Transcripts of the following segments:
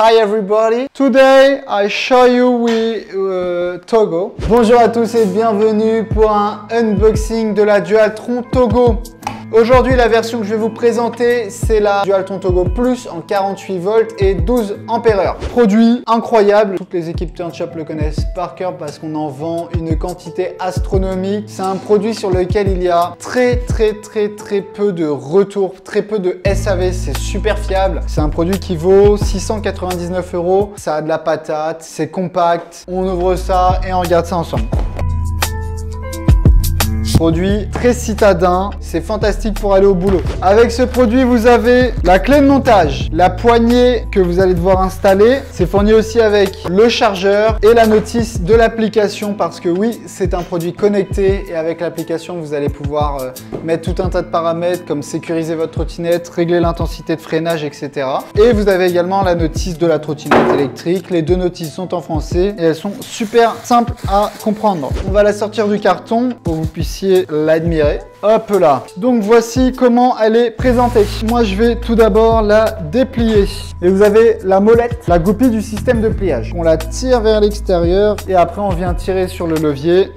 Hi everybody. Today I show you Togo. Bonjour à tous et bienvenue pour un unboxing de la Dualtron Togo. Aujourd'hui, la version que je vais vous présenter, c'est la Dualtron Togo Plus en 48 volts et 12 ampères. Produit incroyable. Toutes les équipes TurnShop le connaissent par cœur parce qu'on en vend une quantité astronomique. C'est un produit sur lequel il y a très peu de retours, très peu de SAV. C'est super fiable. C'est un produit qui vaut 699 €. Ça a de la patate, c'est compact. On ouvre ça et on regarde ça ensemble. Produit très citadin, c'est fantastique pour aller au boulot. Avec ce produit, vous avez la clé de montage, la poignée que vous allez devoir installer. C'est fourni aussi avec le chargeur et la notice de l'application parce que oui, c'est un produit connecté et avec l'application, vous allez pouvoir mettre tout un tas de paramètres comme sécuriser votre trottinette, régler l'intensité de freinage, etc. Et vous avez également la notice de la trottinette électrique. Les deux notices sont en français et elles sont super simples à comprendre. On va la sortir du carton pour que vous puissiez l'admirer. Hop là. Donc voici comment elle est présentée. Moi je vais tout d'abord la déplier. Et vous avez la molette, la goupille du système de pliage. On la tire vers l'extérieur et après on vient tirer sur le levier.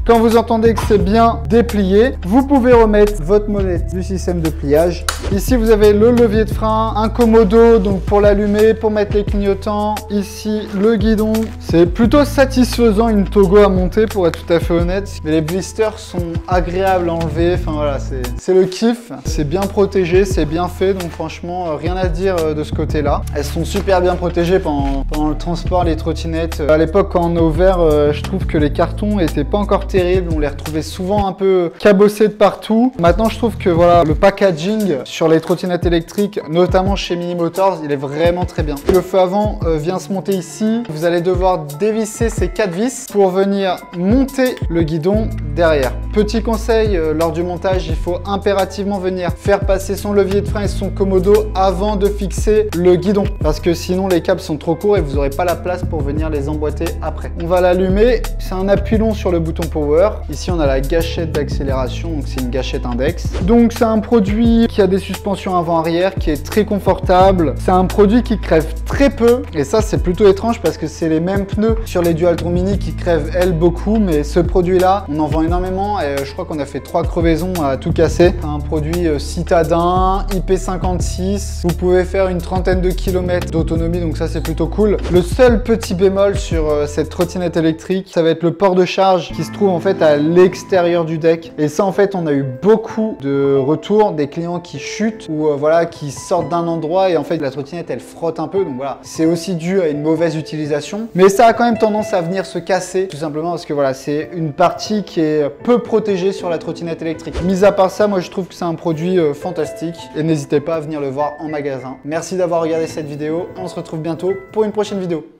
Quand vous entendez que c'est bien déplié, vous pouvez remettre votre molette du système de pliage. Ici, vous avez le levier de frein, un commodo donc pour l'allumer, pour mettre les clignotants. Ici, le guidon. C'est plutôt satisfaisant une Togo à monter pour être tout à fait honnête. Mais les blisters sont agréables à enlever. Enfin voilà, c'est le kiff. C'est bien protégé, c'est bien fait. Donc franchement, rien à dire de ce côté-là. Elles sont super bien protégées pendant le transport, les trottinettes. À l'époque, quand on a ouvert, je trouve que les cartons n'étaient pas encore terrible, on les retrouvait souvent un peu cabossés de partout. Maintenant, je trouve que voilà, le packaging sur les trottinettes électriques, notamment chez Mini Motors, il est vraiment très bien. Le feu avant vient se monter ici. Vous allez devoir dévisser ces 4 vis pour venir monter le guidon derrière. Petit conseil, lors du montage, il faut impérativement venir faire passer son levier de frein et son commodo avant de fixer le guidon parce que sinon les câbles sont trop courts et vous n'aurez pas la place pour venir les emboîter après. On va l'allumer. C'est un appui long sur le bouton power. Ici, on a la gâchette d'accélération, donc c'est une gâchette index. Donc, c'est un produit qui a des suspensions avant-arrière, qui est très confortable. C'est un produit qui crève très peu. Et ça, c'est plutôt étrange parce que c'est les mêmes pneus sur les Dualtron Mini qui crèvent, elles, beaucoup. Mais ce produit-là, on en vend énormément et je crois qu'on a fait 3 crevaisons à tout casser. C'est un produit citadin, IP56. Vous pouvez faire une trentaine de kilomètres d'autonomie, donc ça, c'est plutôt cool. Le seul petit bémol sur cette trottinette électrique, ça va être le port de charge qui se trouve en fait à l'extérieur du deck. Et ça, en fait, on a eu beaucoup de retours des clients qui chutent ou voilà, qui sortent d'un endroit et en fait la trottinette elle frotte un peu. Donc voilà, c'est aussi dû à une mauvaise utilisation. Mais ça a quand même tendance à venir se casser tout simplement parce que voilà, c'est une partie qui est peu protégée sur la trottinette électrique. Mis à part ça, moi je trouve que c'est un produit fantastique et n'hésitez pas à venir le voir en magasin. Merci d'avoir regardé cette vidéo. On se retrouve bientôt pour une prochaine vidéo.